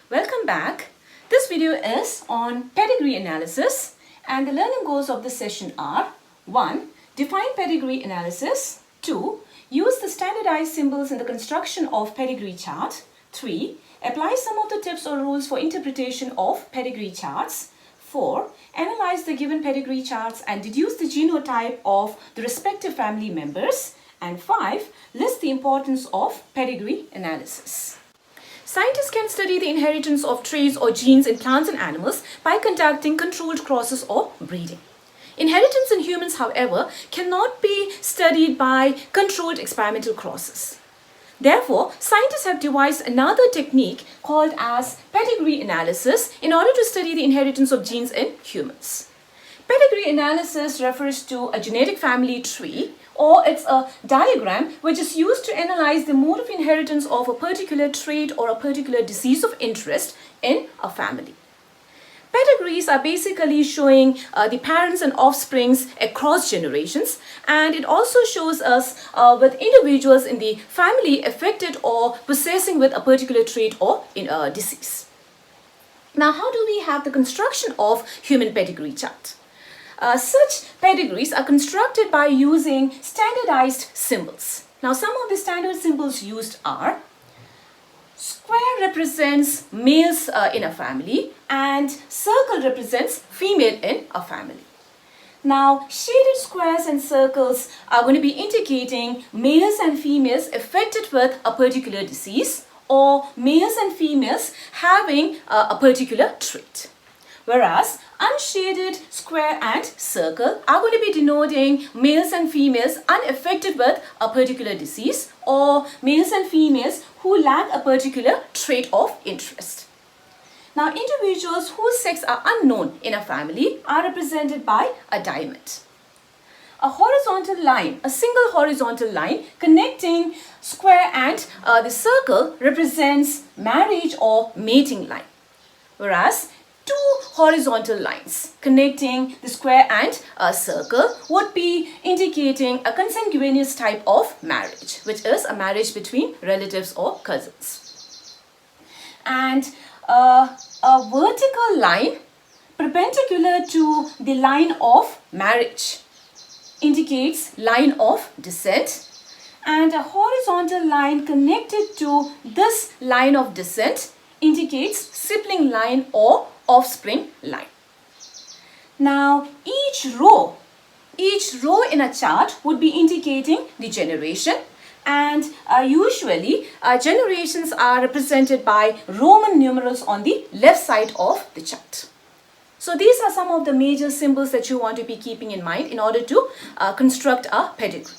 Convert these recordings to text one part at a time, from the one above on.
Welcome back. This video is on pedigree analysis and the learning goals of this session are 1. Define pedigree analysis. 2. Use the standardized symbols in the construction of pedigree chart. 3. Apply some of the tips or rules for interpretation of pedigree charts. 4. Analyze the given pedigree charts and deduce the genotype of the respective family members. And 5. List the importance of pedigree analysis. Scientists can study the inheritance of traits or genes in plants and animals by conducting controlled crosses or breeding. Inheritance in humans, however, cannot be studied by controlled experimental crosses. Therefore, scientists have devised another technique called as pedigree analysis in order to study the inheritance of genes in humans. Pedigree analysis refers to a genetic family tree, or it's a diagram which is used to analyze the mode of inheritance of a particular trait or a particular disease of interest in a family. Pedigrees are basically showing the parents and offsprings across generations, and it also shows us with individuals in the family affected or possessing with a particular trait or disease. Now, how do we have the construction of human pedigree chart? Such pedigrees are constructed by using standardized symbols. Now, some of the standard symbols used are square represents males in a family and circle represents female in a family. Now, shaded squares and circles are going to be indicating males and females affected with a particular disease or males and females having a particular trait. Whereas unshaded square and circle are going to be denoting males and females unaffected with a particular disease or males and females who lack a particular trait of interest. Now, individuals whose sex are unknown in a family are represented by a diamond. A horizontal line, a single horizontal line connecting square and the circle represents marriage or mating line. Whereas two horizontal lines connecting the square and a circle would be indicating a consanguineous type of marriage, which is a marriage between relatives or cousins. And a vertical line perpendicular to the line of marriage indicates line of descent, and a horizontal line connected to this line of descent indicates sibling line or offspring line. Now, each row in a chart would be indicating the generation, and usually generations are represented by Roman numerals on the left side of the chart. So these are some of the major symbols that you want to be keeping in mind in order to construct a pedigree.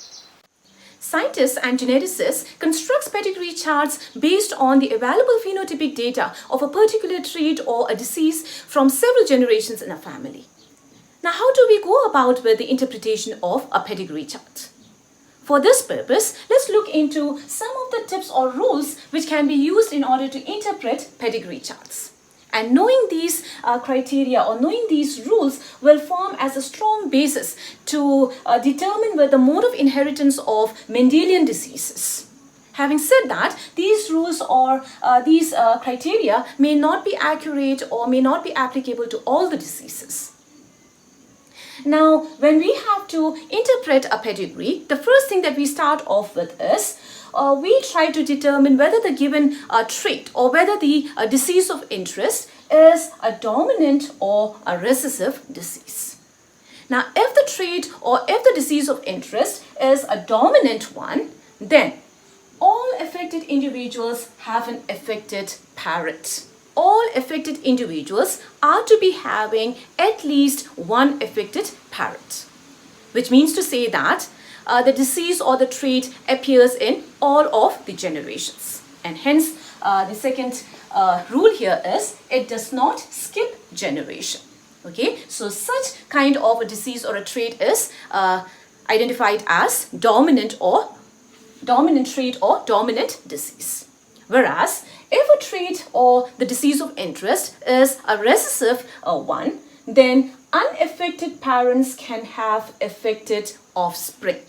Scientists and geneticists construct pedigree charts based on the available phenotypic data of a particular trait or a disease from several generations in a family. Now, how do we go about with the interpretation of a pedigree chart? For this purpose, let's look into some of the tips or rules which can be used in order to interpret pedigree charts. And knowing these criteria or knowing these rules will form as a strong basis to determine the mode of inheritance of Mendelian diseases. Having said that, these rules or these criteria may not be accurate or may not be applicable to all the diseases. Now, when we have to interpret a pedigree, the first thing that we start off with is we try to determine whether the given trait or whether the disease of interest is a dominant or a recessive disease. Now, if the trait or if the disease of interest is a dominant one, then all affected individuals have an affected parent. All affected individuals are to be having at least one affected parent, which means to say that the disease or the trait appears in all of the generations. And hence, the second rule here is it does not skip generation. Okay, so such kind of a disease or a trait is identified as dominant trait or dominant disease. Whereas, if a trait or the disease of interest is a recessive one, then unaffected parents can have affected offspring.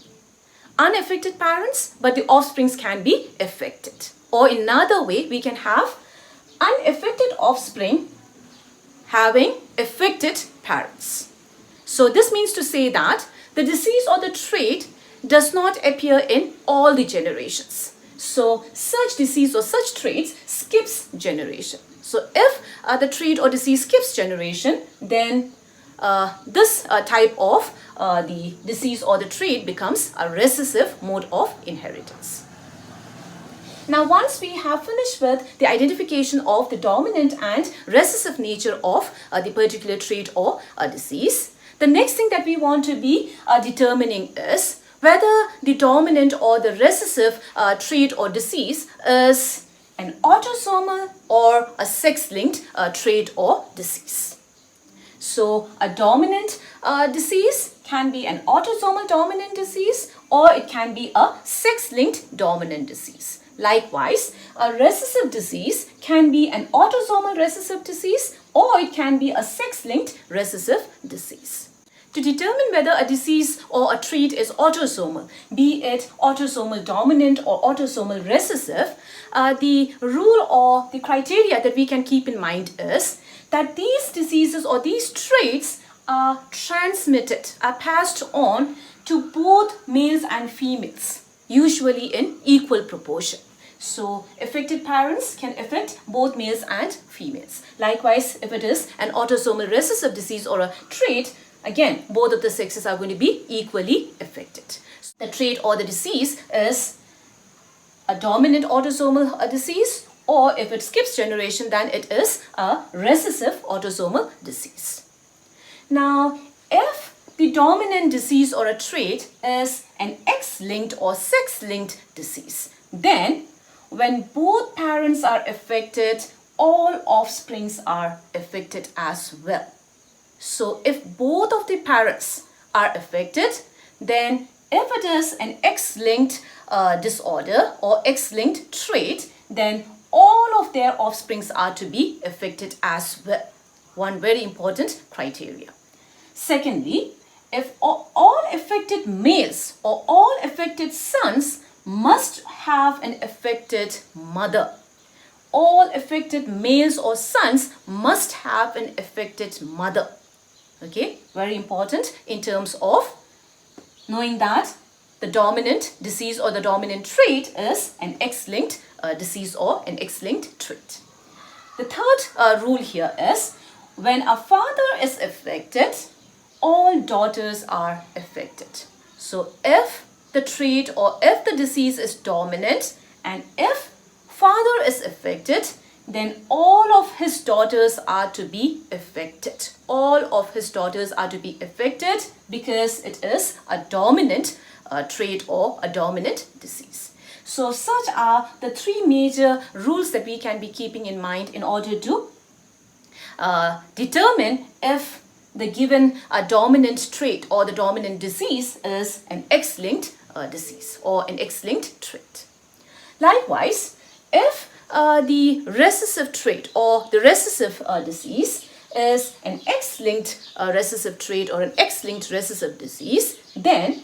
Unaffected parents, but the offsprings can be affected. Or in another way, we can have unaffected offspring having affected parents. So this means to say that the disease or the trait does not appear in all the generations. So such disease or such traits skips generation. So if the trait or disease skips generation, then this type of the disease or the trait becomes a recessive mode of inheritance. Now, once we have finished with the identification of the dominant and recessive nature of the particular trait or disease, the next thing that we want to be determining is whether the dominant or the recessive trait or disease is an autosomal or a sex-linked trait or disease. So, a dominant disease can be an autosomal dominant disease, or it can be a sex-linked dominant disease. Likewise, a recessive disease can be an autosomal recessive disease, or it can be a sex-linked recessive disease. To determine whether a disease or a trait is autosomal, be it autosomal dominant or autosomal recessive, the rule or the criteria that we can keep in mind is that these diseases or these traits are transmitted, are passed on to both males and females, usually in equal proportion. So, affected parents can affect both males and females. Likewise, if it is an autosomal recessive disease or a trait, again, both of the sexes are going to be equally affected. The trait or the disease is a dominant autosomal disease, or if it skips generation, then it is a recessive autosomal disease. Now, if the dominant disease or a trait is an X-linked or sex-linked disease, then when both parents are affected, all offsprings are affected as well. So if both of the parents are affected, then if it is an X-linked disorder or X-linked trait, then all of their offsprings are to be affected as well. One very important criteria. Secondly, if all affected males or all affected sons must have an affected mother. All affected males or sons must have an affected mother. Okay, very important in terms of knowing that the dominant disease or the dominant trait is an X-linked disease or an X-linked trait. The third rule here is when a father is affected, all daughters are affected. So if the trait or if the disease is dominant and if father is affected, then all of his daughters are to be affected. All of his daughters are to be affected because it is a dominant trait or a dominant disease. So such are the three major rules that we can be keeping in mind in order to determine if the given dominant trait or the dominant disease is an X-linked disease or an X-linked trait. Likewise, if the recessive trait or the recessive disease is an X-linked recessive trait or an X-linked recessive disease, then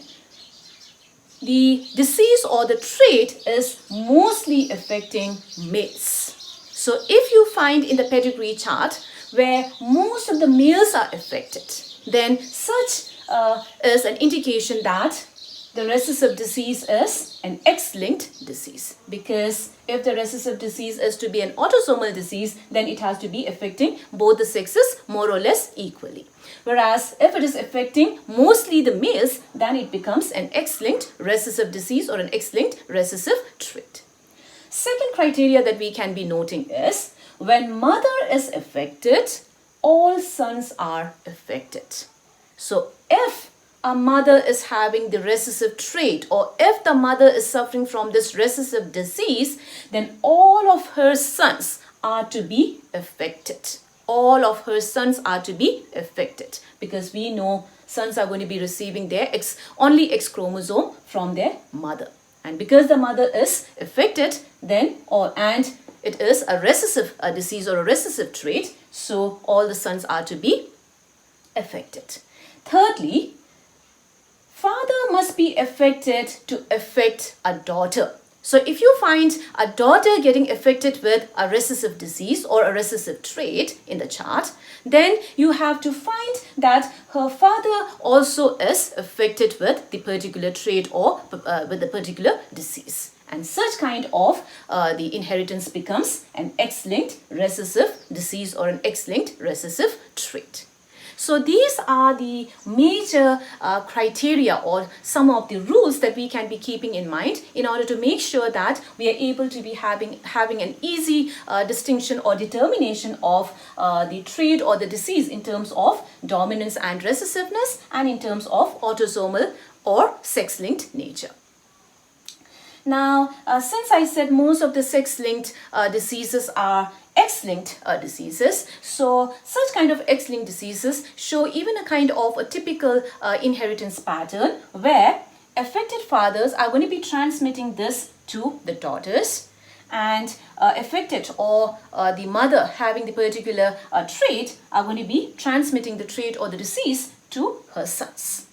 the disease or the trait is mostly affecting males. So if you find in the pedigree chart where most of the males are affected, then such is an indication that the recessive disease is an X-linked disease, because if the recessive disease is to be an autosomal disease, then it has to be affecting both the sexes more or less equally. Whereas if it is affecting mostly the males, then it becomes an X-linked recessive disease or an X-linked recessive trait. Second criteria that we can be noting is when mother is affected, all sons are affected. So if a mother is having the recessive trait or if the mother is suffering from this recessive disease, then all of her sons are to be affected. All of her sons are to be affected because we know sons are going to be receiving their only X chromosome from their mother. And because the mother is affected, then and it is a recessive disease or a recessive trait, so all the sons are to be affected. Thirdly, father must be affected to affect a daughter. So if you find a daughter getting affected with a recessive disease or a recessive trait in the chart, then you have to find that her father also is affected with the particular trait or with the particular disease. And such kind of the inheritance becomes an X-linked recessive disease or an X-linked recessive trait. So these are the major criteria or some of the rules that we can be keeping in mind in order to make sure that we are able to be having an easy distinction or determination of the trait or the disease in terms of dominance and recessiveness and in terms of autosomal or sex-linked nature. Now, since I said most of the sex-linked diseases are X-linked diseases, so such kind of X-linked diseases show even a kind of a typical inheritance pattern where affected fathers are going to be transmitting this to the daughters, and affected or the mother having the particular trait are going to be transmitting the trait or the disease to her sons.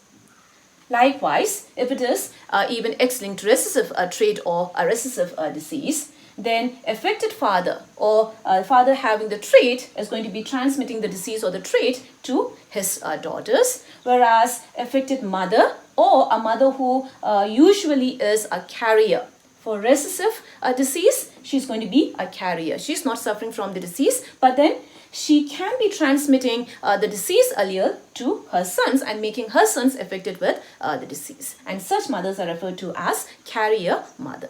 Likewise, if it is even X-linked recessive trait or a recessive disease, then affected father or father having the trait is going to be transmitting the disease or the trait to his daughters, whereas affected mother or a mother who usually is a carrier for recessive disease, she's going to be a carrier. She's not suffering from the disease, but then she can be transmitting the disease allele to her sons and making her sons affected with the disease. And such mothers are referred to as carrier mother.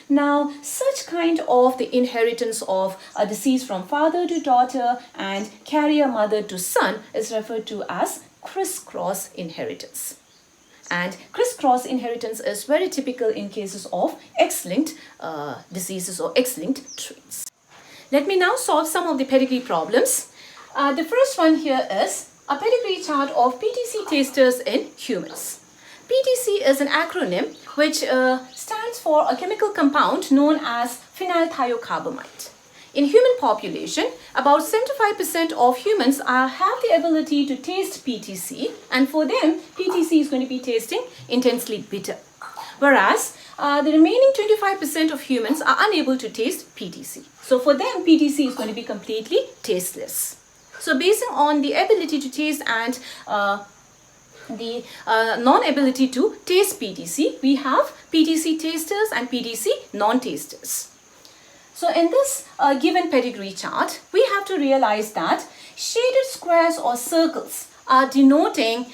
Now, such kind of the inheritance of a disease from father to daughter and carrier mother to son is referred to as crisscross inheritance. And crisscross inheritance is very typical in cases of X-linked diseases or X-linked traits. Let me now solve some of the pedigree problems. The first one here is a pedigree chart of PTC tasters in humans. PTC is an acronym which stands for a chemical compound known as phenylthiocarbamide. In human population, about 75% of humans have the ability to taste PTC, and for them, PTC is going to be tasting intensely bitter. Whereas the remaining 25% of humans are unable to taste PTC. So for them, PTC is going to be completely tasteless. So based on the ability to taste and the non-ability to taste PTC, we have PTC tasters and PTC non-tasters. So in this given pedigree chart, we have to realize that shaded squares or circles are denoting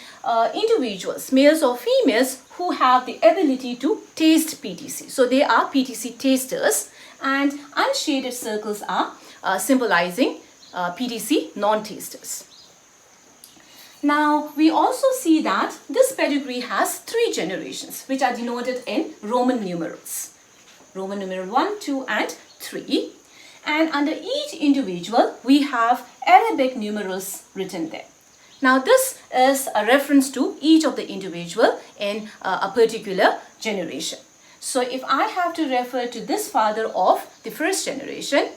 individuals, males or females, who have the ability to taste PTC. So they are PTC tasters, and unshaded circles are symbolizing PTC non-tasters. Now, we also see that this pedigree has 3 generations, which are denoted in Roman numerals. Roman numeral 1, 2, and 3. And under each individual, we have Arabic numerals written there. Now, this is a reference to each of the individual in a particular generation. So, if I have to refer to this father of the first generation,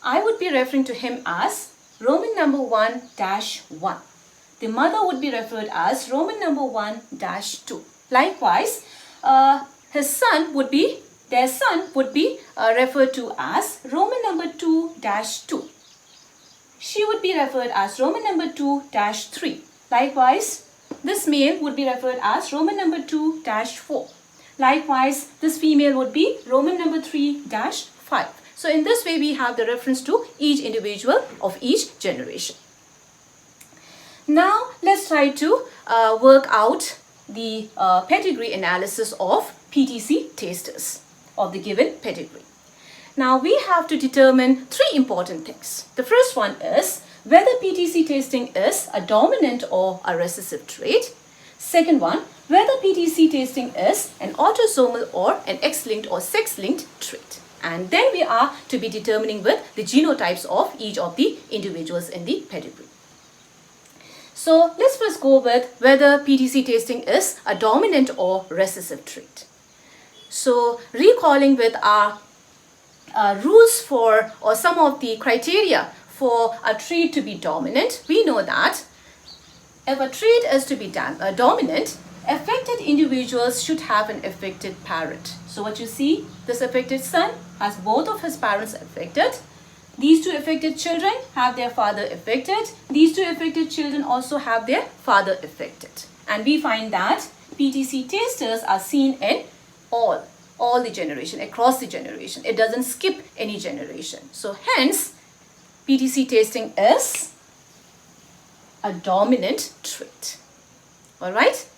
I would be referring to him as Roman number 1-1. The mother would be referred as Roman number 1-2. Likewise, their son would be referred to as Roman number 2-2. She would be referred as Roman number 2-3. Likewise, this male would be referred as Roman number 2-4. Likewise, this female would be Roman number 3-5. So in this way, we have the reference to each individual of each generation. Now, let's try to work out the pedigree analysis of PTC tasters of the given pedigree. Now, we have to determine 3 important things. The first one is whether PTC tasting is a dominant or a recessive trait. Second one, whether PTC tasting is an autosomal or an X-linked or sex-linked trait. And then we are to be determining with the genotypes of each of the individuals in the pedigree. So let's first go with whether PTC tasting is a dominant or recessive trait. So recalling with our rules for or some of the criteria for a trait to be dominant, we know that if a trait is to be dominant, affected individuals should have an affected parent. So what you see, this affected son has both of his parents affected. These two affected children have their father affected. These two affected children also have their father affected. And we find that PTC tasters are seen in all the generation, across the generation. It doesn't skip any generation. So hence, PTC tasting is a dominant trait. Alright?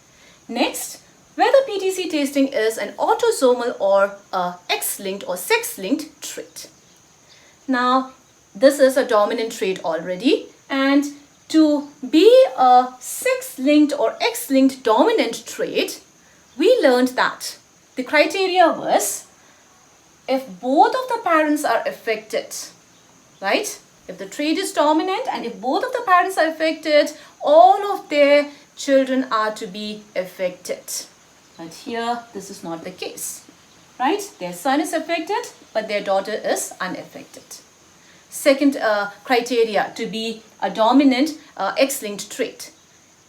Next, whether PTC tasting is an autosomal or a X-linked or sex-linked trait. Now, this is a dominant trait already, and to be a sex-linked or X-linked dominant trait, we learned that the criteria was if both of the parents are affected, right? If the trait is dominant and if both of the parents are affected, all of their children are to be affected. But here, this is not the case, right? Their son is affected, but their daughter is unaffected. Second criteria to be a dominant X-linked trait.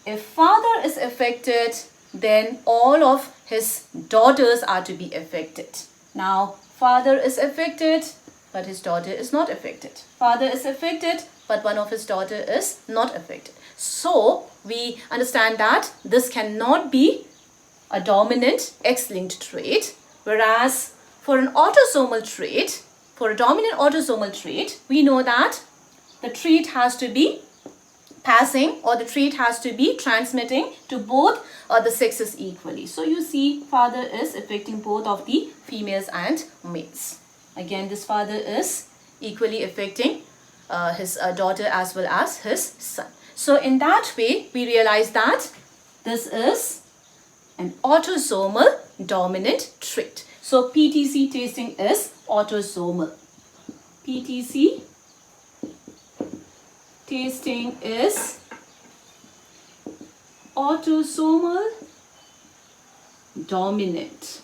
If father is affected, then all of his daughters are to be affected. Now, father is affected, but his daughter is not affected. Father is affected, but one of his daughter is not affected. So, we understand that this cannot be a dominant X-linked trait, whereas for an autosomal trait, for a dominant autosomal trait, we know that the trait has to be passing or the trait has to be transmitting to both the sexes equally. So you see, father is affecting both of the females and males. Again, this father is equally affecting his daughter as well as his son. So in that way, we realize that this is an autosomal dominant trait. So PTC tasting is autosomal. PTC tasting is autosomal dominant.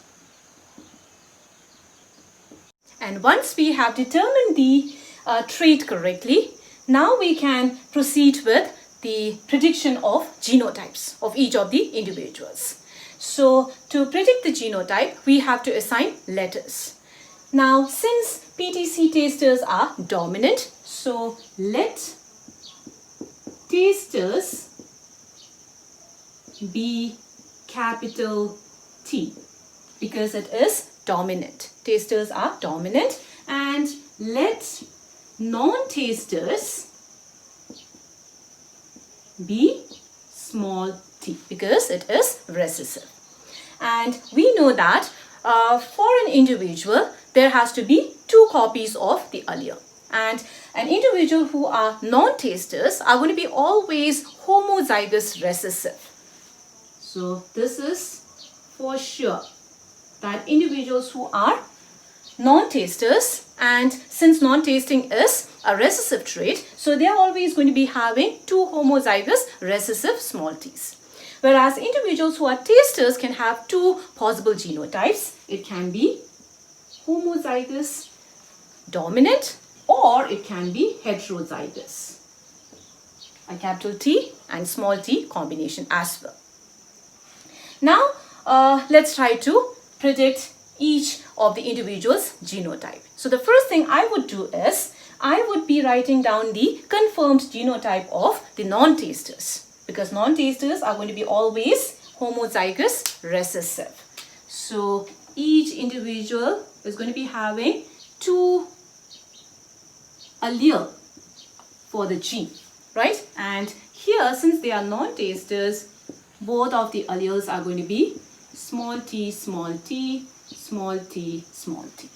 And once we have determined the trait correctly, now we can proceed with the prediction of genotypes of each of the individuals. So to predict the genotype, we have to assign letters. Now, since PTC tasters are dominant, so let tasters be capital T because it is dominant. Tasters are dominant, and let non-tasters be small t because it is recessive. And we know that for an individual, there has to be 2 copies of the allele. And an individual who are non-tasters are going to be always homozygous recessive. So this is for sure that individuals who are non-tasters, and since non-tasting is a recessive trait, so they are always going to be having 2 homozygous recessive small t's. Whereas individuals who are tasters can have 2 possible genotypes. It can be homozygous dominant or it can be heterozygous. A capital T and small t combination as well. Now, let's try to predict each of the individual's genotype. So the first thing I would do is, I would be writing down the confirmed genotype of the non-tasters, because non-tasters are going to be always homozygous recessive. So each individual is going to be having 2 allele for the gene, right? And here, since they are non-tasters, both of the alleles are going to be small t, small t, small t, small t.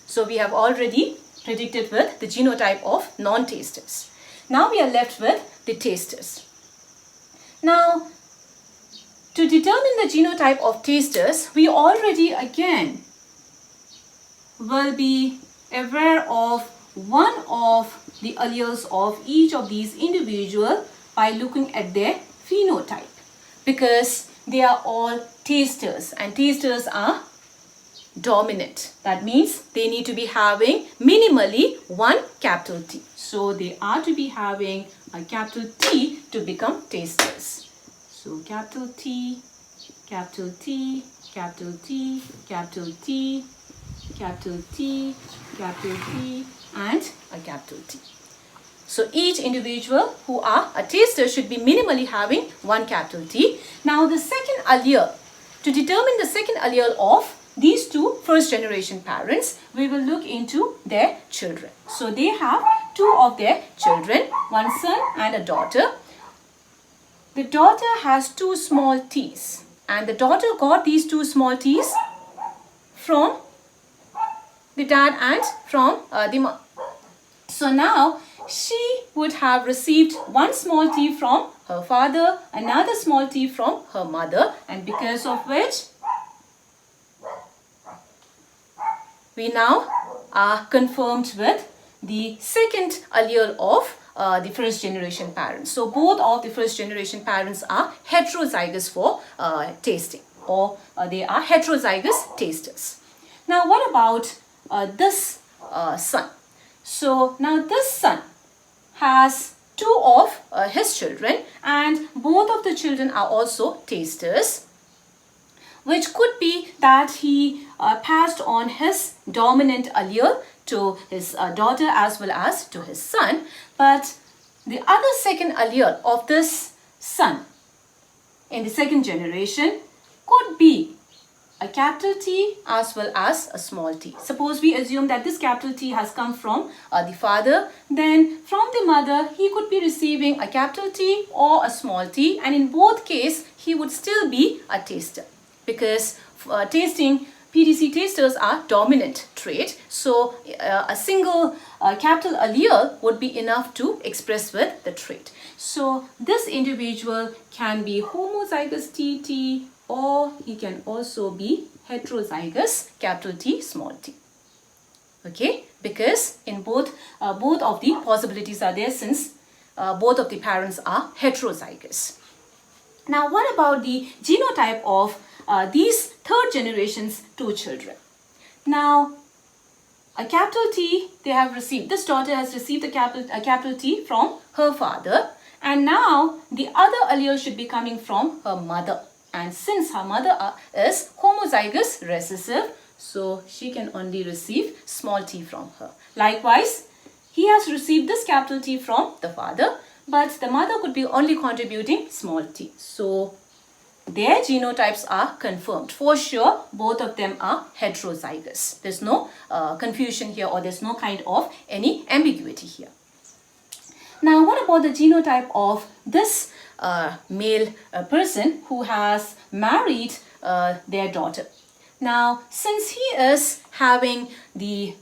So we have already predicted with the genotype of non-tasters. Now we are left with the tasters. Now, to determine the genotype of tasters, we already again will be aware of one of the alleles of each of these individuals by looking at their phenotype, because they are all tasters and tasters are dominant. That means they need to be having minimally 1 capital T. So they are to be having a capital T to become tasters. So capital T, capital T, capital T, capital T, capital T, capital T, and a capital T. So each individual who are a taster should be minimally having one capital T. Now the second allele, to determine the second allele of these two first generation parents, we will look into their children. So they have two of their children, one son and a daughter. The daughter has two small t's, and the daughter got these two small t's from the dad and from the mom. So now she would have received one small t from her father, another small t from her mother, and because of which we now are confirmed with the second allele of the first generation parents. So both of the first generation parents are heterozygous for tasting, or they are heterozygous tasters. Now what about this son? So now this son has two of his children, and both of the children are also tasters, which could be that he passed on his dominant allele to his daughter as well as to his son. But the other second allele of this son in the second generation could be a capital T as well as a small t. Suppose we assume that this capital T has come from the father, then from the mother he could be receiving a capital T or a small t, and in both cases he would still be a taster, because tasting PTC tasters are dominant trait. So a single capital allele would be enough to express with the trait. So this individual can be homozygous TT, or he can also be heterozygous capital T small t. Okay, because in both of the possibilities are there, since both of the parents are heterozygous. Now what about the genotype of these third generation's two children? Now a capital T they have received, this daughter has received a capital T from her father, and now the other allele should be coming from her mother. And since her mother is homozygous recessive, so she can only receive small t from her. Likewise, he has received this capital T from the father, but the mother could be only contributing small t. So their genotypes are confirmed. For sure, both of them are heterozygous. There's no confusion here, or there's no kind of any ambiguity here. Now, what about the genotype of this male person who has married their daughter? Now, since he is having the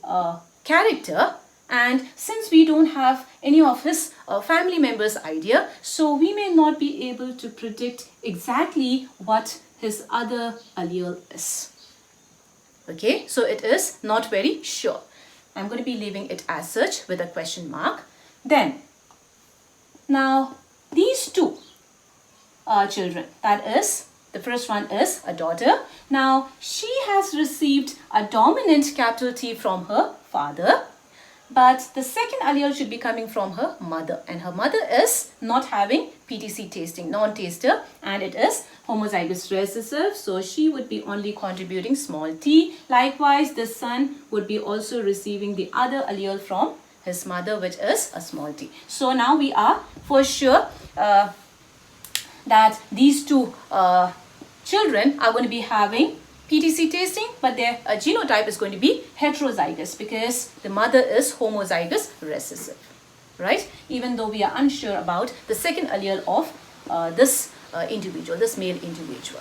character, and since we don't have any of his family members' idea, so we may not be able to predict exactly what his other allele is. Okay, so it is not very sure. I'm going to be leaving it as such with a question mark. Then, now these two children, that is, the first one is a daughter. Now she has received a dominant capital T from her father, but the second allele should be coming from her mother, and her mother is not having PTC tasting, non-taster, and it is homozygous recessive, so she would be only contributing small t. Likewise, the son would be also receiving the other allele from his mother, which is a small t. So now we are for sure that these two children are going to be having PTC tasting, but their genotype is going to be heterozygous because the mother is homozygous recessive, right? Even though we are unsure about the second allele of this individual, this male individual.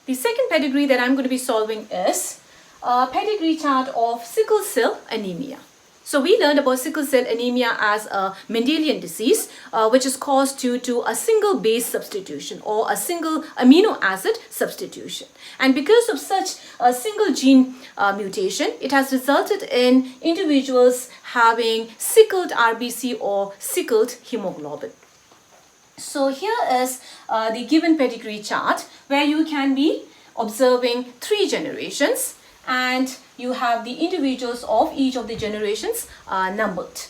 The second pedigree that I'm going to be solving is a pedigree chart of sickle cell anemia. So we learned about sickle cell anemia as a Mendelian disease, which is caused due to a single base substitution or a single amino acid substitution. And because of such a single gene mutation, it has resulted in individuals having sickled RBC or sickled hemoglobin. So here is the given pedigree chart where you can be observing 3 generations, and you have the individuals of each of the generations numbered.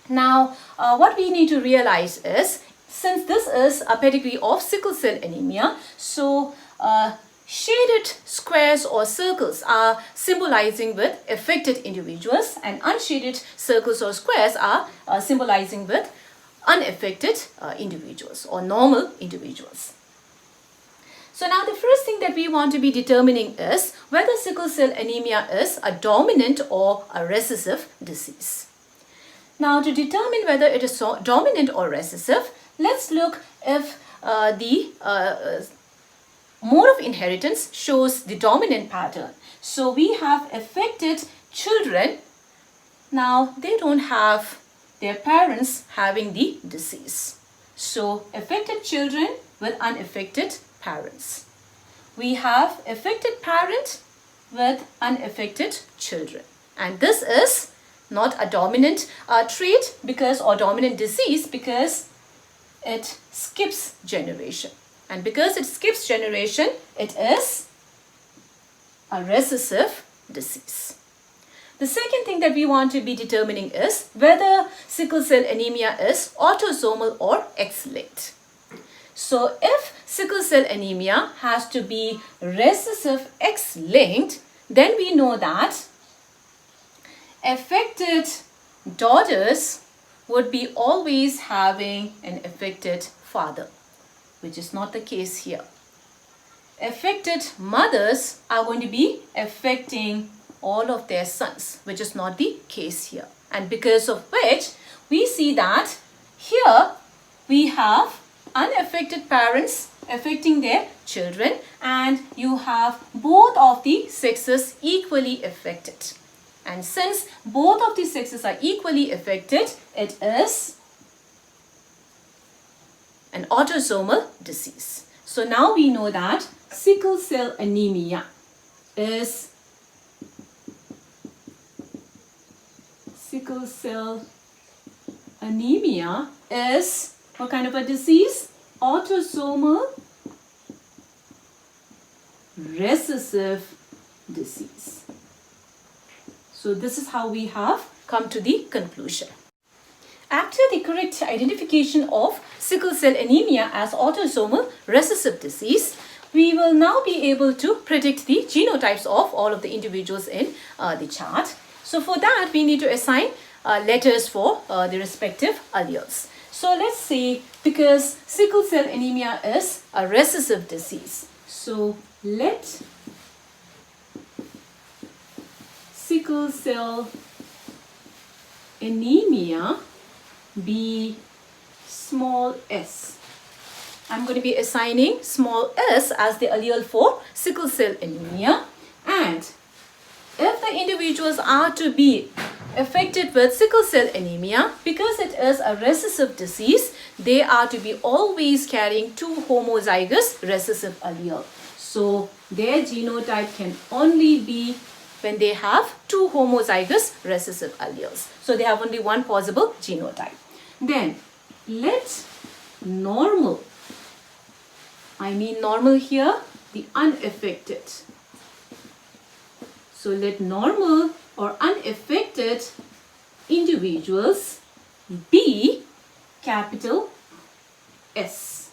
Now, what we need to realize is, since this is a pedigree of sickle cell anemia, so shaded squares or circles are symbolizing with affected individuals, and unshaded circles or squares are symbolizing with unaffected individuals or normal individuals. So now the first thing that we want to be determining is whether sickle cell anemia is a dominant or a recessive disease. Now to determine whether it is dominant or recessive, let's look if the mode of inheritance shows the dominant pattern. So we have affected children. Now they don't have their parents having the disease. So affected children with unaffected parents. We have affected parent with unaffected children. And this is not a dominant trait or dominant disease because it skips generation. And because it skips generation, it is a recessive disease. The second thing that we want to be determining is whether sickle cell anemia is autosomal or X-linked. So if sickle cell anemia has to be recessive X-linked, then we know that affected daughters would be always having an affected father, which is not the case here. Affected mothers are going to be affecting all of their sons, which is not the case here. And because of which, we see that here we have unaffected parents affecting their children, and you have both of the sexes equally affected. And since both of the sexes are equally affected, it is an autosomal disease. So now we know that sickle cell anemia is what kind of a disease? Autosomal recessive disease. So this is how we have come to the conclusion. After the correct identification of sickle cell anemia as autosomal recessive disease, we will now be able to predict the genotypes of all of the individuals in the chart. So for that, we need to assign letters for the respective alleles. So let's say, because sickle cell anemia is a recessive disease, so let sickle cell anemia be small s. I'm going to be assigning small s as the allele for sickle cell anemia, and if the individuals are to be affected with sickle cell anemia, because it is a recessive disease, they are to be always carrying two homozygous recessive alleles. So their genotype can only be when they have two homozygous recessive alleles. So they have only one possible genotype. Then let normal, I mean normal here, the unaffected. So let normal or unaffected individuals be capital S.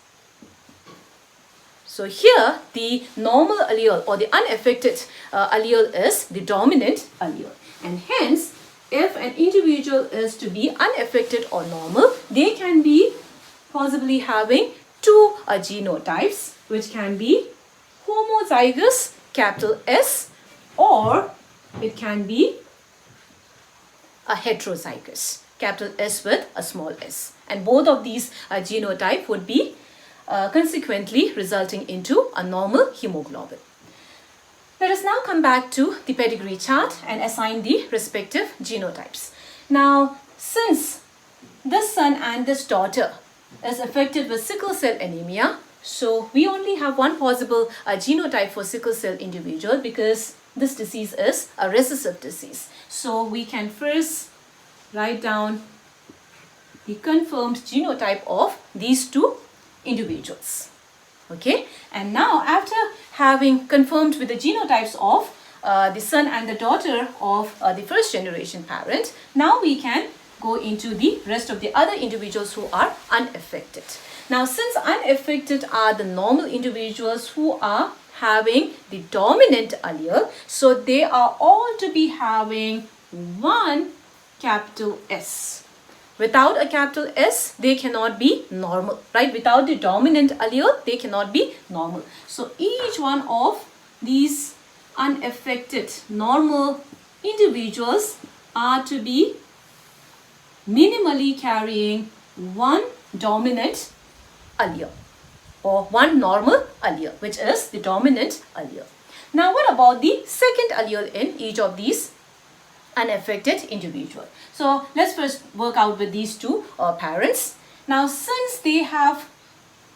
So here the normal allele or the unaffected allele is the dominant allele, and hence if an individual is to be unaffected or normal, they can be possibly having two genotypes, which can be homozygous capital S, or it can be a heterozygous capital S with a small s, and both of these genotype would be consequently resulting into a normal hemoglobin. Let us now come back to the pedigree chart and assign the respective genotypes. Now, since this son and this daughter is affected with sickle cell anemia, so we only have one possible genotype for sickle cell individual, because this disease is a recessive disease. So we can first write down the confirmed genotype of these two individuals. Okay, and now after having confirmed with the genotypes of the son and the daughter of the first generation parent, now we can go into the rest of the other individuals who are unaffected. Now, since unaffected are the normal individuals who are having the dominant allele. So they are all to be having one capital S. Without a capital S, they cannot be normal, right? Without the dominant allele, they cannot be normal. So each one of these unaffected normal individuals are to be minimally carrying one dominant allele or one normal allele, which is the dominant allele. Now what about the second allele in each of these unaffected individual? So let's first work out with these two parents. Now since they have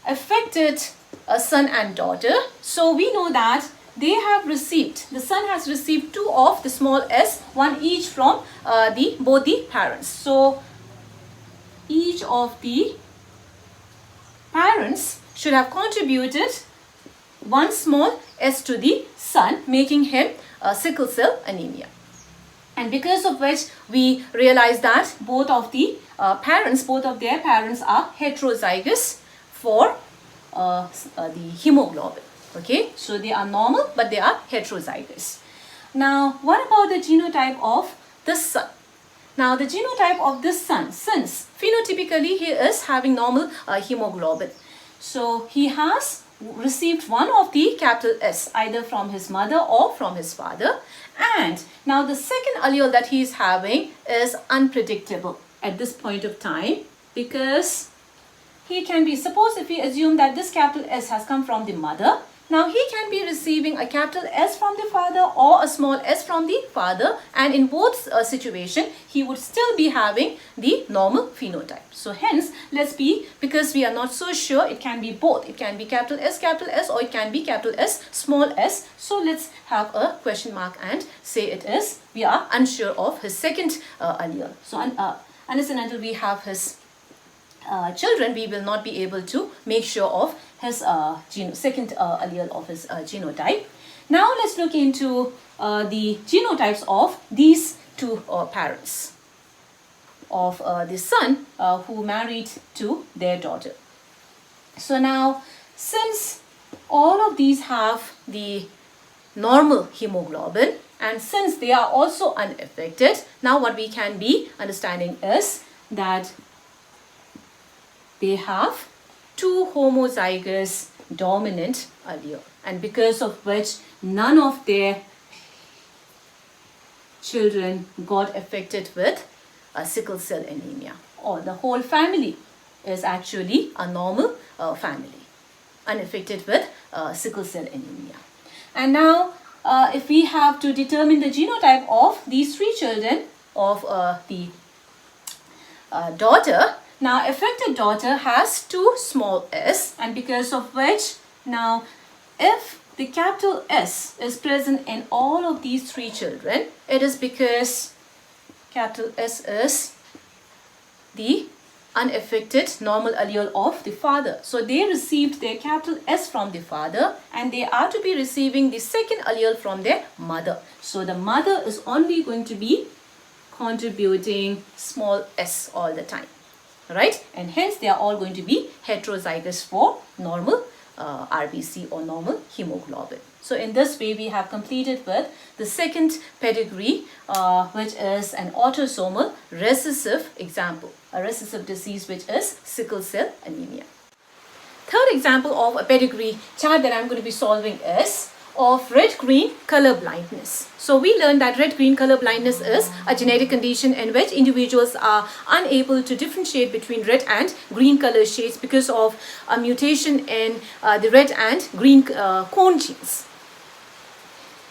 affected a son and daughter, so we know that they have received, the son has received two of the small s, one each from both the parents. So each of the parents should have contributed one small s to the son, making him sickle cell anemia. And because of which we realize that both of their parents are heterozygous for the hemoglobin. Okay, so they are normal, but they are heterozygous. Now, what about the genotype of the son? Now, the genotype of the son, since phenotypically he is having normal hemoglobin, so he has received one of the capital S, either from his mother or from his father. And now the second allele that he is having is unpredictable at this point of time, because he can be, suppose if we assume that this capital S has come from the mother, now he can be receiving a capital S from the father or a small s from the father, and in both situations he would still be having the normal phenotype. So hence, because we are not so sure, it can be both. It can be capital S or it can be capital S small s. So let's have a question mark and say it is, we are unsure of his second allele. So unless and until we have his children, we will not be able to make sure of his second allele of his genotype. Now let's look into the genotypes of these two parents of the son who married to their daughter. So now, since all of these have the normal hemoglobin, and since they are also unaffected, now what we can be understanding is that they have two homozygous dominant allele, and because of which none of their children got affected with sickle cell anemia, or the whole family is actually a normal family unaffected with sickle cell anemia. And now if we have to determine the genotype of these three children of the daughter, now affected daughter has two small s, and because of which, now if the capital S is present in all of these three children, it is because capital S is the unaffected normal allele of the father. So they received their capital S from the father, and they are to be receiving the second allele from their mother. So the mother is only going to be contributing small s all the time, right? And hence they are all going to be heterozygous for normal RBC or normal hemoglobin. So in this way we have completed with the second pedigree, which is an autosomal recessive example, a recessive disease which is sickle cell anemia. Third example of a pedigree chart that I'm going to be solving is of red-green color blindness. So we learned that red-green color blindness is a genetic condition in which individuals are unable to differentiate between red and green color shades because of a mutation in the red and green cone genes.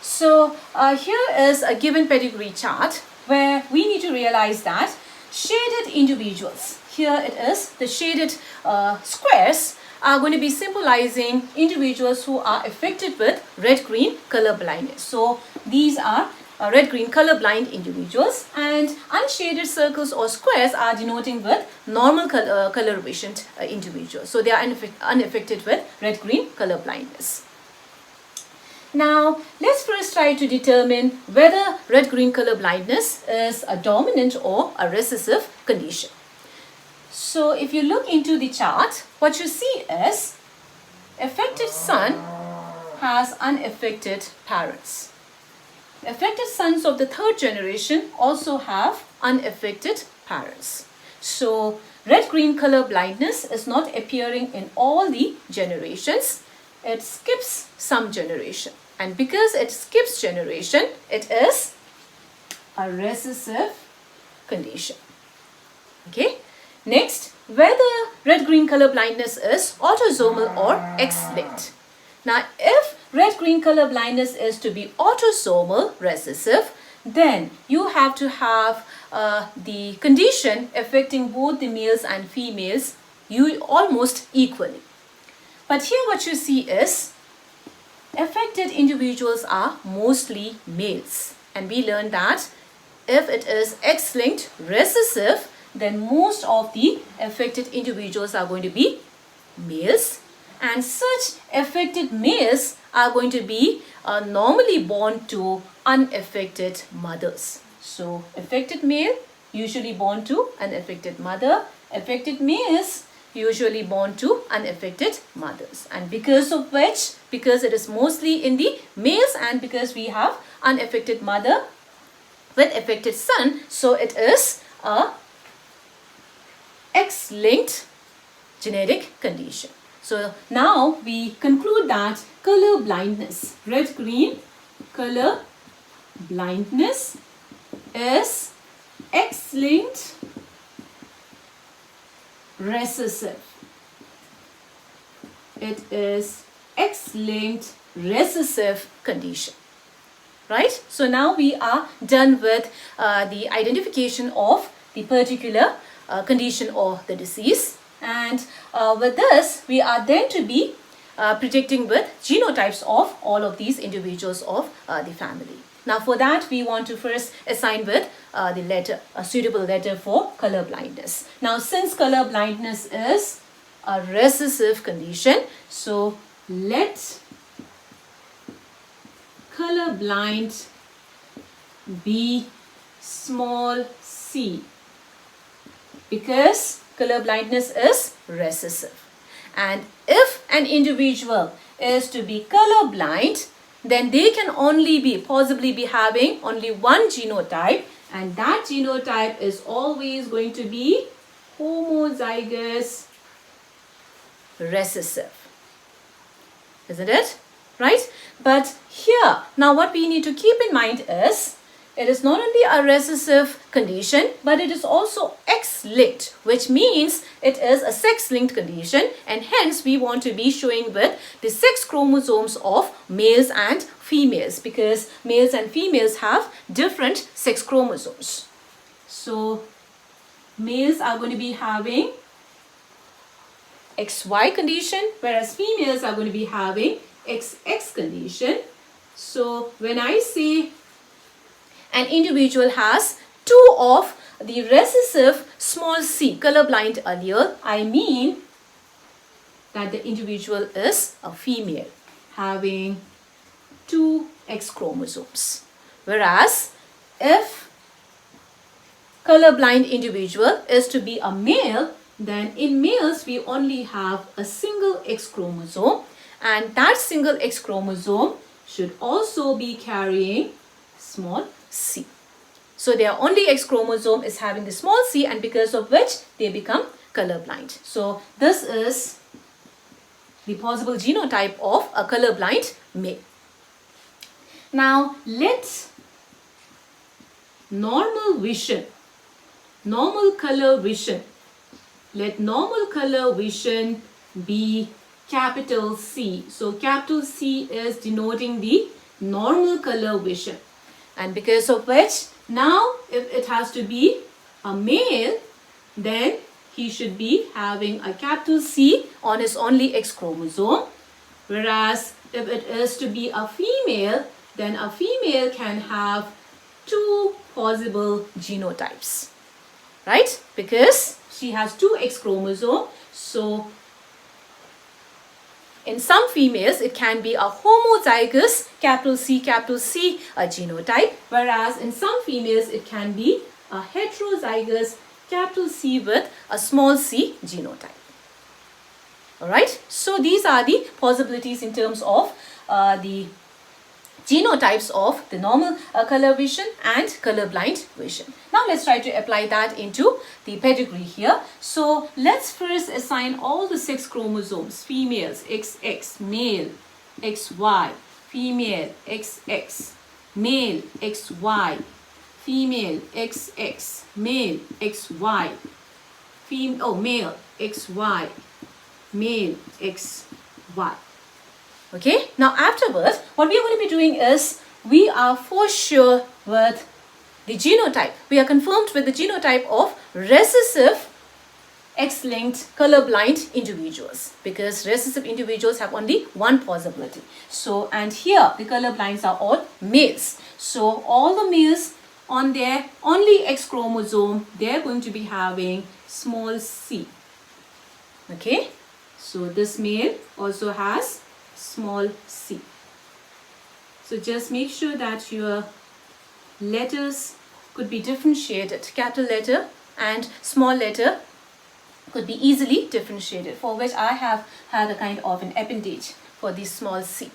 So here is a given pedigree chart where we need to realize that shaded individuals, here it is, the shaded squares are going to be symbolizing individuals who are affected with red-green color blindness. So these are red-green color blind individuals, and unshaded circles or squares are denoting with normal color visioned individuals. So they are unaffected with red-green color blindness. Now let's first try to determine whether red-green color blindness is a dominant or a recessive condition. So if you look into the chart, what you see is affected son has unaffected parents. Affected sons of the third generation also have unaffected parents. So red-green color blindness is not appearing in all the generations. It skips some generation. And because it skips generation, it is a recessive condition. Okay. Next, whether red-green color blindness is autosomal or X-linked. Now, if red-green color blindness is to be autosomal recessive, then you have to have the condition affecting both the males and females almost equally. But here what you see is affected individuals are mostly males. And we learned that if it is X-linked recessive, then most of the affected individuals are going to be males. And such affected males are going to be normally born to unaffected mothers. So affected male usually born to unaffected mother. Affected males usually born to unaffected mothers. And because of which, because it is mostly in the males and because we have unaffected mother with affected son, so it is a X-linked genetic condition. So now we conclude that color blindness, red-green color blindness is X-linked recessive. It is X-linked recessive condition. Right? So now we are done with the identification of the particular condition or the disease. And with this, we are then to be predicting with genotypes of all of these individuals of the family. Now for that, we want to first assign with the letter, a suitable letter for color blindness. Now since color blindness is a recessive condition, so let color blind be small c, because color blindness is recessive. And if an individual is to be color blind, then they can only possibly be having only one genotype, and that genotype is always going to be homozygous recessive. Isn't it? Right? But here, now what we need to keep in mind is, it is not only a recessive condition, but it is also X-linked, which means it is a sex-linked condition, and hence we want to be showing with the sex chromosomes of males and females, because males and females have different sex chromosomes. So males are going to be having XY condition, whereas females are going to be having XX condition. So when I say an individual has two of the recessive small c colorblind allele, I mean that the individual is a female having two X chromosomes. Whereas if colorblind individual is to be a male, then in males we only have a single X chromosome, and that single X chromosome should also be carrying small c. So their only X chromosome is having the small c, and because of which they become colorblind. So this is the possible genotype of a colorblind male. Now let normal color vision be capital C. So capital C is denoting the normal color vision. And because of which, now if it has to be a male, then he should be having a capital C on his only X chromosome. Whereas if it is to be a female, then a female can have two possible genotypes. Right? Because she has two X chromosomes. So in some females, it can be a homozygous capital C a genotype, whereas in some females, it can be a heterozygous capital C with a small c genotype. Alright, so these are the possibilities in terms of the genotypes of the normal color vision and colorblind vision. Now let's try to apply that into the pedigree here. So let's first assign all the sex chromosomes. Females XX, male XY, female XX, male XY, female XX, male XY, male XY, male XY. Okay, now afterwards, what we are going to be doing is, we are for sure with the genotype. We are confirmed with the genotype of recessive X-linked colorblind individuals, because recessive individuals have only one possibility. So, and here the colorblind are all males. So, all the males on their only X chromosome, they are going to be having small c. Okay, so this male also has small c. So just make sure that your letters could be differentiated. Capital letter and small letter could be easily differentiated, for which I have had a kind of an appendage for the small c.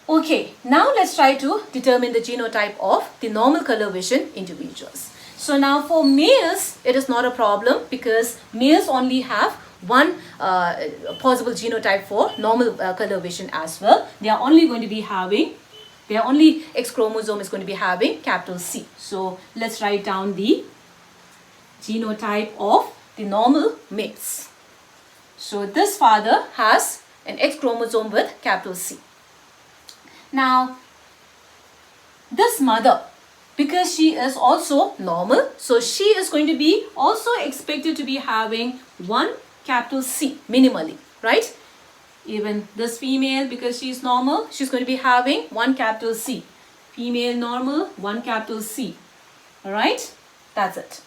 Okay, now let's try to determine the genotype of the normal color vision individuals. So now for males, it is not a problem, because males only have one possible genotype for normal color vision as well. They are only going to be having, their only X chromosome is going to be having capital C. So let's write down the genotype of the normal males. So this father has an X chromosome with capital C. Now this mother, because she is also normal, so she is going to be also expected to be having one capital C minimally, right? Even this female, because she is normal, she's going to be having one capital C. Female normal, one capital C. All right, that's it.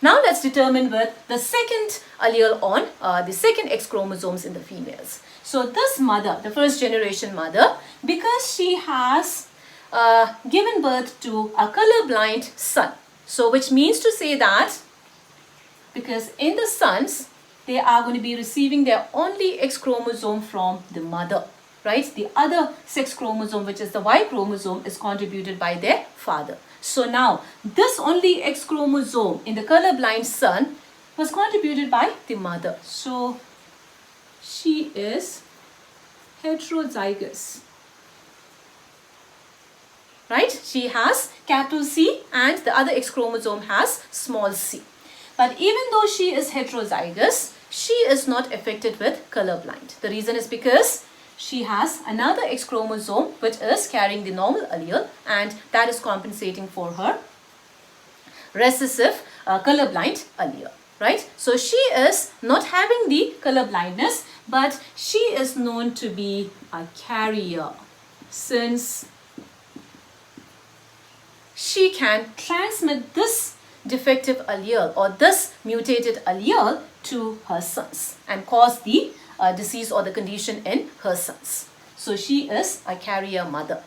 Now let's determine with the second allele on the second X chromosomes in the females. So this mother, the first generation mother, because she has given birth to a colorblind son. So which means to say that, because in the sons, they are going to be receiving their only X chromosome from the mother, right? The other sex chromosome, which is the Y chromosome, is contributed by their father. So now, this only X chromosome in the colorblind son was contributed by the mother. So, she is heterozygous, right? She has capital C and the other X chromosome has small c. But even though she is heterozygous, she is not affected with colorblind. The reason is because she has another X chromosome which is carrying the normal allele, and that is compensating for her recessive colorblind allele, right? So she is not having the color blindness, but she is known to be a carrier, since she can transmit this defective allele or this mutated allele to her sons and cause the disease or the condition in her sons. So she is a carrier mother.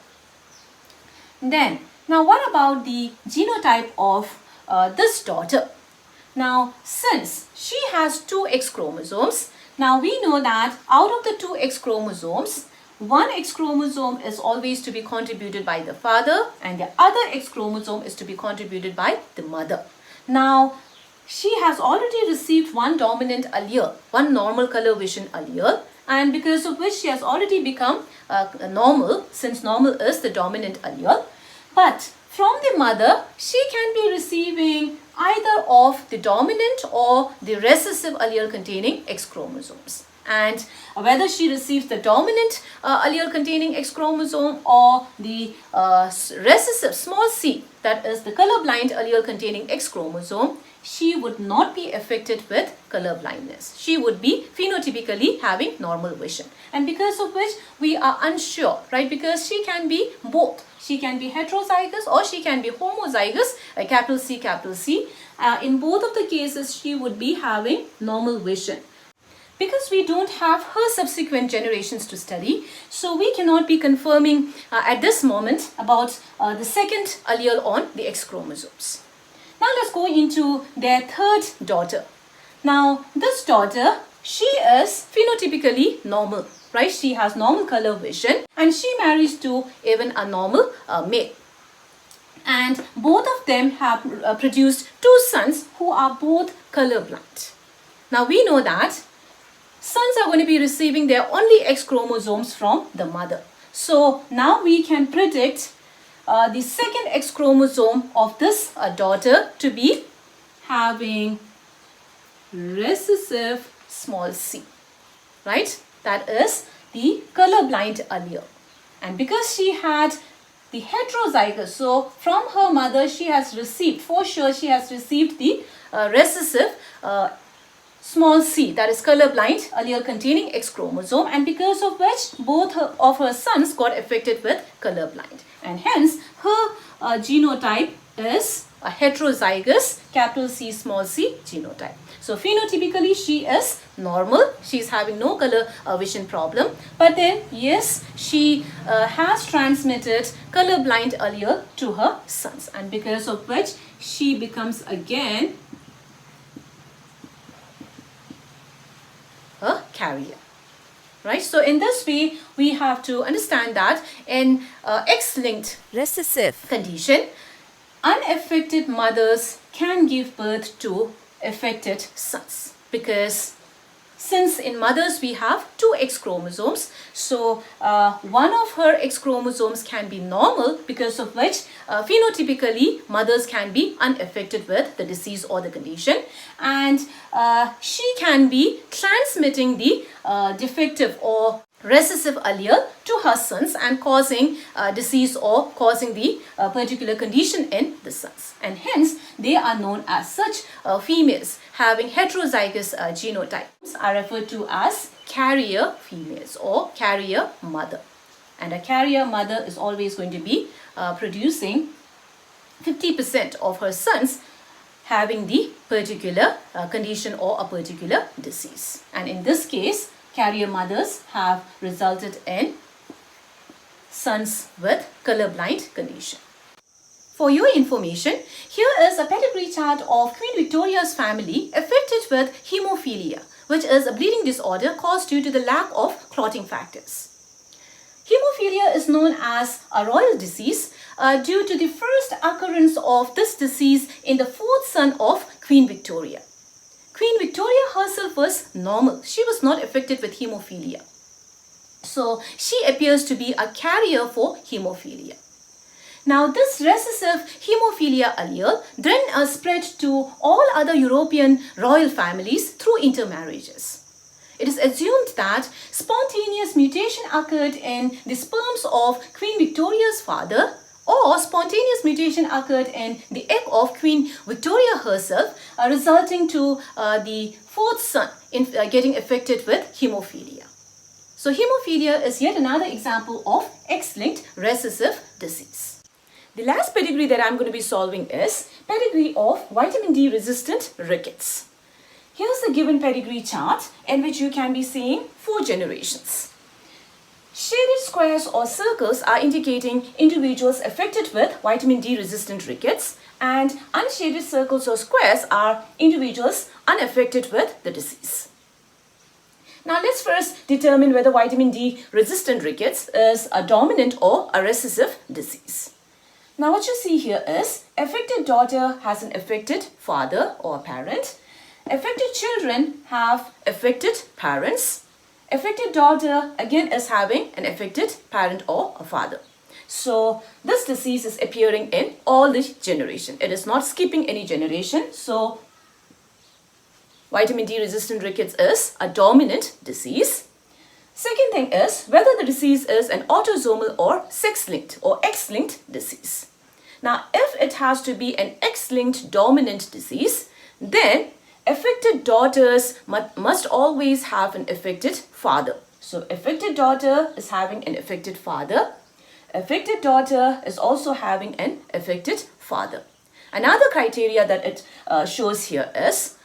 Then, now what about the genotype of this daughter? Now, since she has two X chromosomes, now we know that out of the two X chromosomes, one X chromosome is always to be contributed by the father and the other X chromosome is to be contributed by the mother. Now, she has already received one dominant allele, one normal color vision allele, and because of which she has already become normal, since normal is the dominant allele. But from the mother, she can be receiving either of the dominant or the recessive allele containing X chromosomes. And whether she receives the dominant allele containing X chromosome or the recessive small c, that is the colorblind allele containing X chromosome, she would not be affected with color blindness. She would be phenotypically having normal vision. And because of which we are unsure, right? Because she can be both. She can be heterozygous or she can be homozygous, capital C, capital C. In both of the cases, she would be having normal vision. Because we don't have her subsequent generations to study, so we cannot be confirming at this moment about the second allele on the X chromosomes. Now let's go into their third daughter. Now this daughter, she is phenotypically normal, right? She has normal color vision and she marries to even a normal male. And both of them have produced two sons who are both colorblind. Now we know that sons are going to be receiving their only X chromosomes from the mother. So now we can predict the second X chromosome of this daughter to be having recessive small c, right? That is the colorblind allele. And because she had the heterozygous, so from her mother she has received, for sure she has received the recessive small c, that is colorblind allele containing X chromosome, and because of which both of her sons got affected with colorblind, and hence her genotype is a heterozygous capital C small c genotype. So phenotypically she is normal, she is having no color vision problem, but then yes, she has transmitted colorblind allele to her sons, and because of which she becomes again a carrier, right? So in this way we have to understand that in X-linked recessive condition, unaffected mothers can give birth to affected sons, because since in mothers we have two X chromosomes, so one of her X chromosomes can be normal, because of which phenotypically mothers can be unaffected with the disease or the condition, and she can be transmitting the defective or recessive allele to her sons and causing disease or causing the particular condition in the sons, and hence they are known as such. Females having heterozygous genotypes are referred to as carrier females or carrier mother, and a carrier mother is always going to be producing 50% of her sons having the particular condition or a particular disease, and in this case carrier mothers have resulted in sons with colorblind condition. For your information, here is a pedigree chart of Queen Victoria's family affected with hemophilia, which is a bleeding disorder caused due to the lack of clotting factors. Hemophilia is known as a royal disease due to the first occurrence of this disease in the fourth son of Queen Victoria. Queen Victoria herself was normal. She was not affected with hemophilia. So she appears to be a carrier for hemophilia. Now this recessive hemophilia allele then spread to all other European royal families through intermarriages. It is assumed that spontaneous mutation occurred in the sperms of Queen Victoria's father, or spontaneous mutation occurred in the egg of Queen Victoria herself, resulting to the fourth son in getting affected with hemophilia. So hemophilia is yet another example of X-linked recessive disease. The last pedigree that I'm going to be solving is pedigree of vitamin D resistant rickets. Here's the given pedigree chart in which you can be seeing 4 generations. Shaded squares or circles are indicating individuals affected with vitamin D resistant rickets, and unshaded circles or squares are individuals unaffected with the disease. Now let's first determine whether vitamin D resistant rickets is a dominant or a recessive disease. Now what you see here is affected daughter has an affected father or parent. Affected children have affected parents. Affected daughter again is having an affected parent or a father. So this disease is appearing in all the generation. It is not skipping any generation. So vitamin D resistant rickets is a dominant disease. Second thing is whether the disease is an autosomal or sex-linked or X-linked disease. Now if it has to be an X-linked dominant disease, then affected daughters must always have an affected father. So affected daughter is having an affected father. Affected daughter is also having an affected father. Another criteria that it shows here is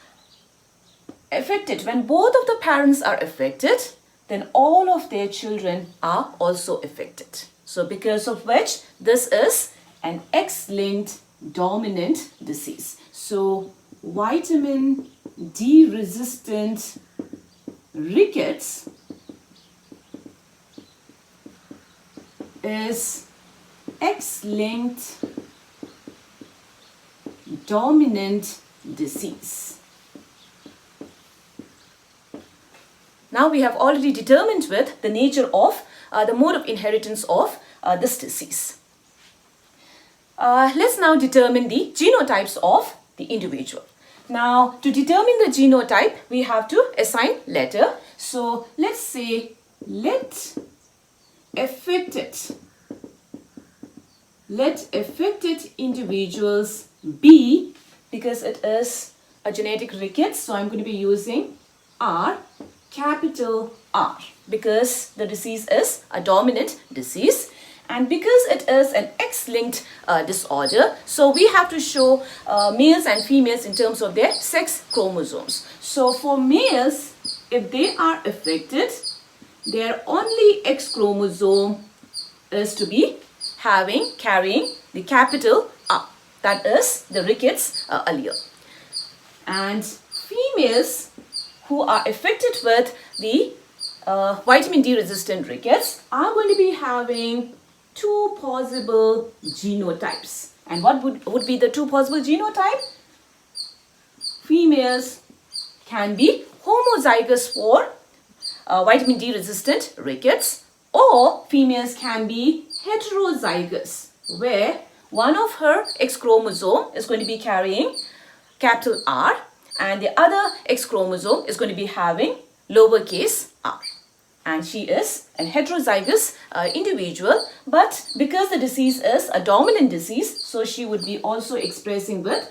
affected. When both of the parents are affected, then all of their children are also affected. So because of which this is an X-linked dominant disease. So vitamin D resistant Rickets is X-linked dominant disease. Now we have already determined with the nature of the mode of inheritance of this disease. Let's now determine the genotypes of the individual. Now, to determine the genotype, we have to assign letter. So, let's say, let affected individuals be, because it is a genetic rickets, so I'm going to be using R, capital R, because the disease is a dominant disease. And because it is an X-linked disorder, so we have to show males and females in terms of their sex chromosomes. So for males, if they are affected, their only X chromosome is to be carrying the capital R. That is the Rickets allele. And females who are affected with the vitamin D resistant rickets are going to be having two possible genotypes. And what would be the two possible genotypes? Females can be homozygous for vitamin D resistant rickets, or females can be heterozygous, where one of her X chromosome is going to be carrying capital R and the other X chromosome is going to be having lowercase r. And she is a heterozygous individual, but because the disease is a dominant disease, so she would be also expressing with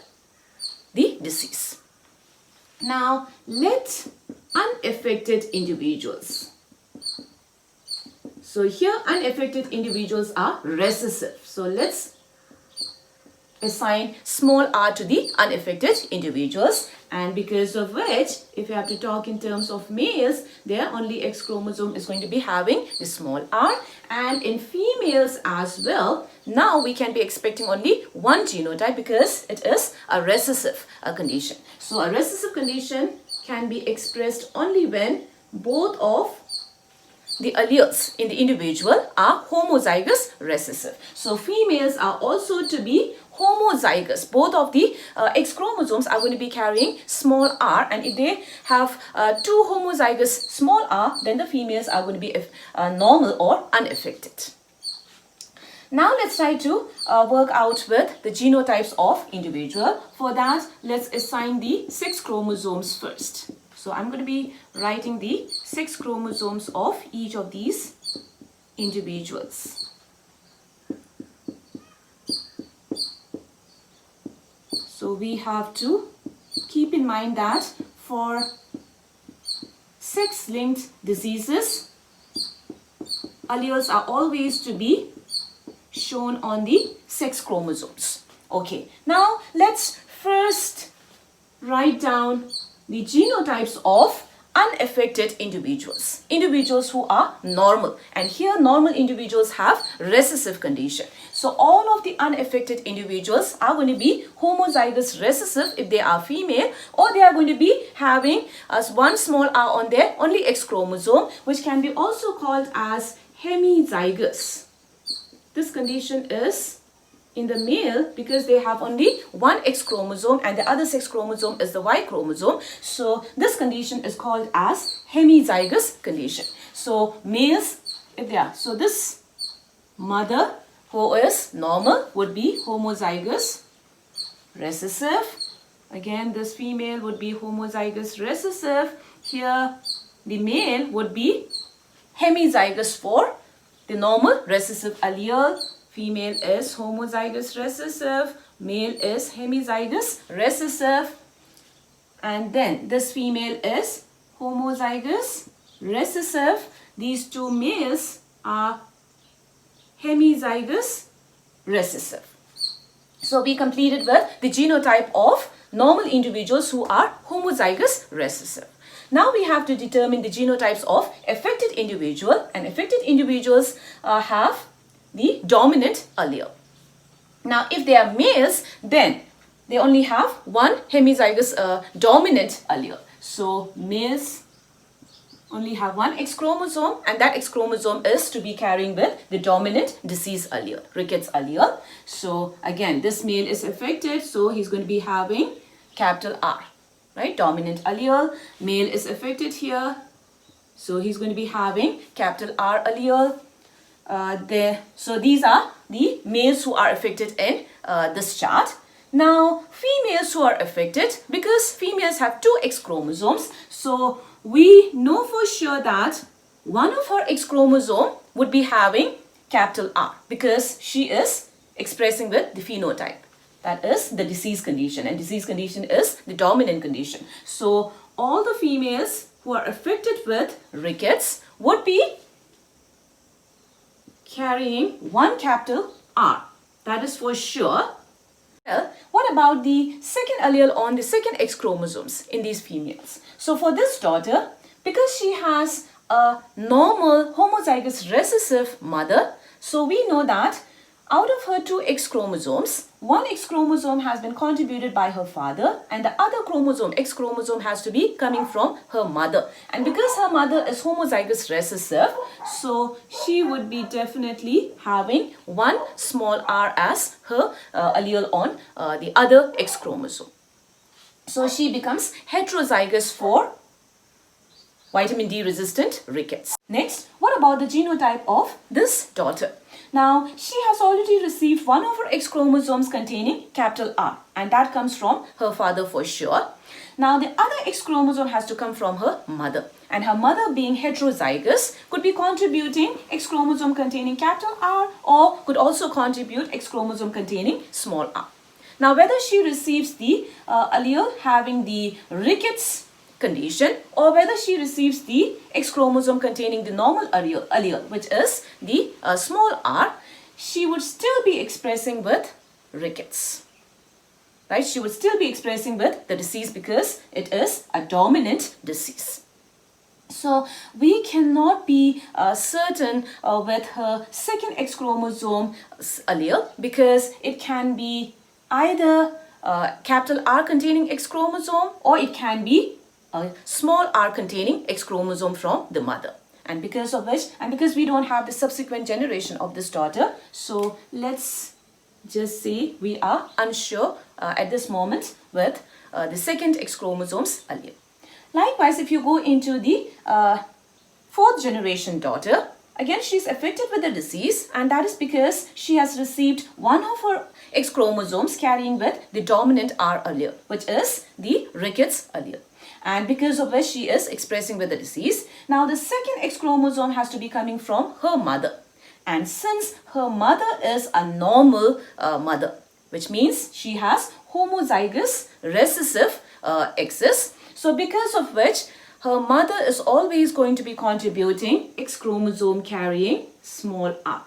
the disease. Now, let unaffected individuals. So here unaffected individuals are recessive. So let's assign small r to the unaffected individuals, and because of which, if you have to talk in terms of males, their only X chromosome is going to be having the small r, and in females as well, now we can be expecting only one genotype because it is a recessive condition. So a recessive condition can be expressed only when both of the alleles in the individual are homozygous recessive. So females are also to be homozygous. Both of the X chromosomes are going to be carrying small r, and if they have two homozygous small r, then the females are going to be normal or unaffected. Now let's try to work out with the genotypes of individual. For that, let's assign the 6 chromosomes first. So I'm going to be writing the 6 chromosomes of each of these individuals. So we have to keep in mind that for sex-linked diseases, alleles are always to be shown on the 6 chromosomes. Okay, now let's first write down the genotypes of unaffected individuals. Individuals who are normal. And here normal individuals have recessive condition. So all of the unaffected individuals are going to be homozygous recessive if they are female, or they are going to be having as one small r on their only X chromosome, which can be also called as hemizygous. This condition is in the male because they have only one X chromosome and the other sex chromosome is the Y chromosome. So this condition is called as hemizygous condition. So males, if they are, so this mother who is normal would be homozygous recessive. Again, this female would be homozygous recessive. Here the male would be hemizygous for the normal recessive allele. Female is homozygous recessive, male is hemizygous recessive, and then this female is homozygous recessive. These two males are hemizygous recessive. So we completed with the genotype of normal individuals who are homozygous recessive. Now we have to determine the genotypes of affected individual, and affected individuals have the dominant allele. Now if they are males, then they only have one hemizygous dominant allele. So males only have one X chromosome, and that X chromosome is to be carrying with the dominant disease allele, Rickets allele. So again, this male is affected, so he's going to be having capital R, right? Dominant allele. Male is affected here, so he's going to be having capital R allele. So these are the males who are affected in this chart. Now, females who are affected, because females have two X chromosomes, so we know for sure that one of her X chromosome would be having capital R because she is expressing with the phenotype. That is the disease condition, and disease condition is the dominant condition. So all the females who are affected with rickets would be carrying one capital R. That is for sure. Well, what about the second allele on the second X chromosomes in these females? So for this daughter, because she has a normal homozygous recessive mother, so we know that out of her two X chromosomes, one X chromosome has been contributed by her father, and the other chromosome, X chromosome, has to be coming from her mother. And because her mother is homozygous recessive, so she would be definitely having one small r as her allele on the other X chromosome. So she becomes heterozygous for vitamin D resistant rickets. Next, what about the genotype of this daughter? Now, she has already received one of her X chromosomes containing capital R, and that comes from her father for sure. Now, the other X chromosome has to come from her mother, and her mother, being heterozygous, could be contributing X chromosome containing capital R, or could also contribute X chromosome containing small r. Now, whether she receives the allele having the Rickets condition, or whether she receives the X chromosome containing the normal allele, which is the small r, she would still be expressing with rickets. Right? She would still be expressing with the disease because it is a dominant disease. So we cannot be certain with her second X chromosome allele because it can be either capital R containing X chromosome, or it can be a small r containing X chromosome from the mother. And because of which, and because we don't have the subsequent generation of this daughter, so let's just say we are unsure at this moment with the second X chromosomes allele. Likewise, if you go into the fourth generation daughter, again she is affected with the disease, and that is because she has received one of her X chromosomes carrying with the dominant R allele, which is the Rickets allele. And because of which she is expressing with the disease. Now the second X chromosome has to be coming from her mother. And since her mother is a normal mother, which means she has homozygous recessive X's, so because of which her mother is always going to be contributing X chromosome carrying small r.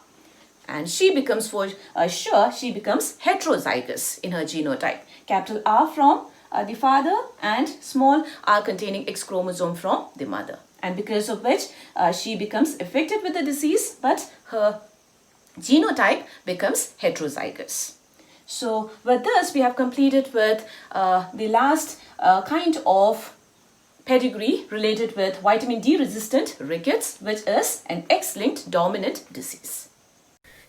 And she becomes, for sure, she becomes heterozygous in her genotype. Capital R from the father and small r containing X chromosome from the mother. And because of which she becomes affected with the disease, but her genotype becomes heterozygous. So with this, we have completed with the last kind of pedigree related with vitamin D resistant rickets, which is an X-linked dominant disease.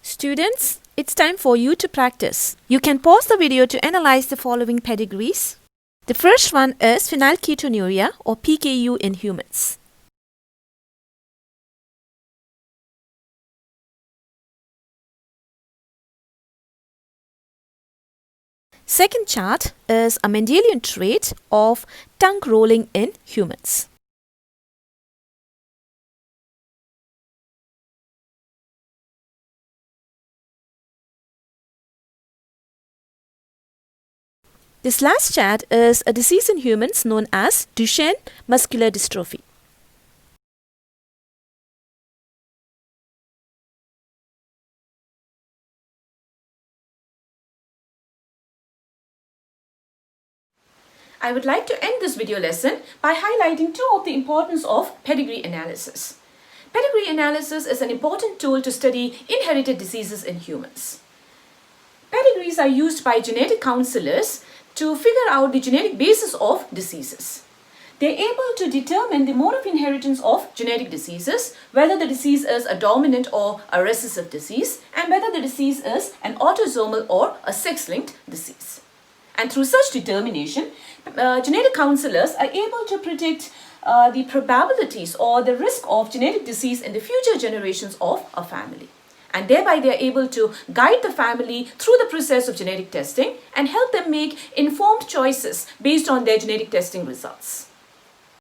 Students, it's time for you to practice. You can pause the video to analyze the following pedigrees. The first one is phenylketonuria or PKU in humans. Second chart is a Mendelian trait of tongue rolling in humans. This last chart is a disease in humans known as Duchenne muscular dystrophy. I would like to end this video lesson by highlighting two of the importance of pedigree analysis. Pedigree analysis is an important tool to study inherited diseases in humans. Pedigrees are used by genetic counselors to figure out the genetic basis of diseases. They're able to determine the mode of inheritance of genetic diseases, whether the disease is a dominant or a recessive disease, and whether the disease is an autosomal or a sex-linked disease. And through such determination, genetic counselors are able to predict the probabilities or the risk of genetic disease in the future generations of a family. And thereby they are able to guide the family through the process of genetic testing and help them make informed choices based on their genetic testing results.